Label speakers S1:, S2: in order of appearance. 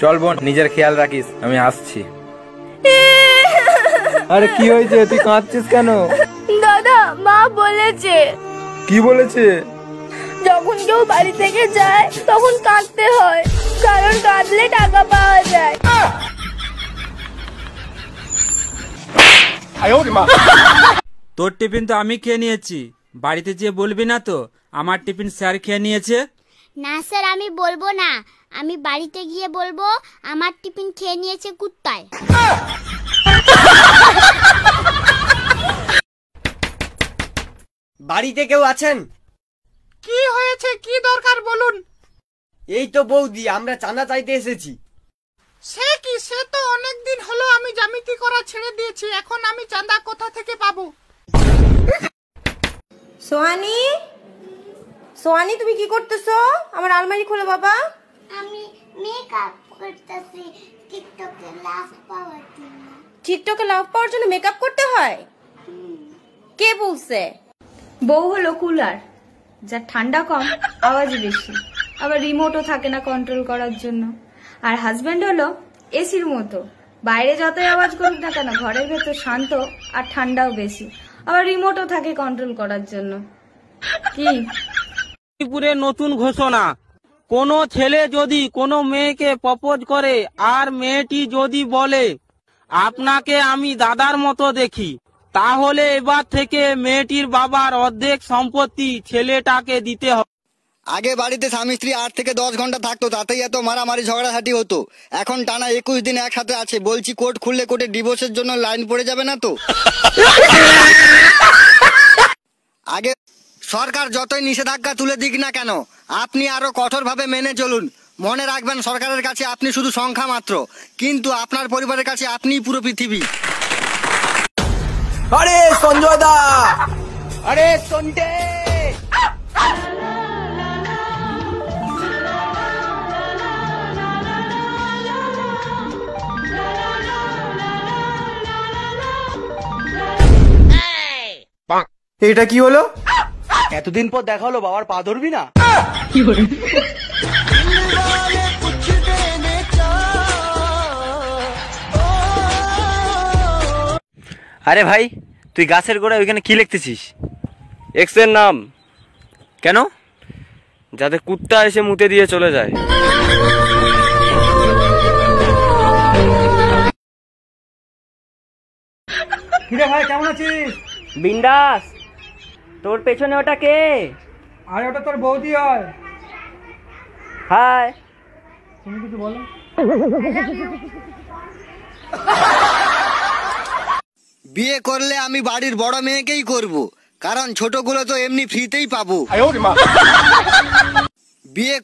S1: চল বোন, নিজের খেয়াল রাখিস, আমি আসছি। আরে কি হয়েছে, তুই কাঁদছিস কেন?
S2: দাদা, মা বলেছে।
S1: কি বলেছে?
S2: যখন কেউ বাড়ি থেকে যায় তখন কাঁদতে হয়, কারণ কাঁদলে টাকা পাওয়া যায়।
S3: তোর টিফিন তো আমি খেয়ে নিয়েছি, বাড়িতে যেয়ে বলবি না তো আমার টিফিন স্যার খেয়ে নিয়েছে?
S4: না স্যার, আমি বলবো না। আমি বাড়িতে গিয়ে বলবো আমার টিফিন খেয়ে নিয়েছে কুত্তায়।
S5: বাড়িতে কেউ আছেন?
S6: কি হয়েছে, কি দরকার বলুন।
S5: এই তো বৌদি, আমরা চাঁদা চাইতে এসেছি।
S6: সে কি, সে তো অনেকদিন হলো আমি জ্যামিতি করা ছেড়ে দিয়েছি, এখন আমি চাঁদা কোথা থেকে পাবো?
S2: সোহানি, সোহানি তুমি কি করতেছো? আমার আলমারি খোলো বাবা।
S4: আমি মেকআপ করতেছি টিকটকে লাভ পাওয়ার জন্য।
S2: টিকটকে লাভ পাওয়ার জন্য মেকআপ করতে হয়? কে বলছে?
S7: বউ হলো কুলার, যার ঠান্ডা কম আওয়াজ বেশি, আবার রিমোটও থাকে না কন্ট্রোল করার জন্য। আর হাজবেন্ড হলো এসির মতো, বাইরে যতই আওয়াজ করুক না কেন ঘরের ভেতর শান্ত আর ঠান্ডাও বেশি, আবার রিমোটও থাকে কন্ট্রোল করার জন্য। কি
S8: ত্রিপুরে নতুন ঘোষণা, কোন ছেলে যদি কোনো মেয়েকে প্রপোজ করে আর মেয়েটি যদি বলে আপনাকে আমি দাদার মতো দেখি, তাহলে এবার থেকে মেয়েটির বাবার অর্ধেক সম্পত্তি ছেলেটাকে দিতে হবে।
S9: আগে বাড়িতে স্বামী স্ত্রী 8 থেকে 10 ঘন্টা থাকতো, তাতেই এত মারামারি ঝগড়াঝাটি হতো। এখন টানা 21 দিন একসাথে আছে, বলছি কোর্ট খুললে কোর্টে ডিভোর্সের জন্য লাইন পড়ে যাবে না তো? আগে সরকার যতই নিষেধাজ্ঞা তুলে দিক না কেন, আপনি আরো কঠোরভাবে মেনে চলুন। মনে রাখবেন, সরকারের কাছে আপনি শুধু সংখ্যা মাত্র, কিন্তু আপনার পরিবারের কাছে আপনিই পুরো পৃথিবী।
S5: আরে সঞ্জয় দা, আরে সন্টে,
S1: এটা কি হলো?
S5: এতদিন পর দেখা হলো, বাবার পা ধরবি না?
S1: আরে ভাই, তুই গাছের গোড়ায় ওইখানে কি লিখতেছিস?
S8: এক্স এর নাম।
S1: কেন?
S8: যাতে কুত্তা এসে মুতে দিয়ে চলে যায়।
S6: কিরে ভাই, কেমন আছিস?
S8: বিন্দাস। তোর পেছনে ওটা কে?
S6: আরে ওটা তোর বৌদি হয়।
S8: হাই।
S6: তুমি কিছু বলো।
S9: বিয়ে করলে আমি বাড়ির বড় মেয়েকেই করব, কারণ ছোটগুলো তো এমনি ফ্রিতেই পাবো। বিয়ে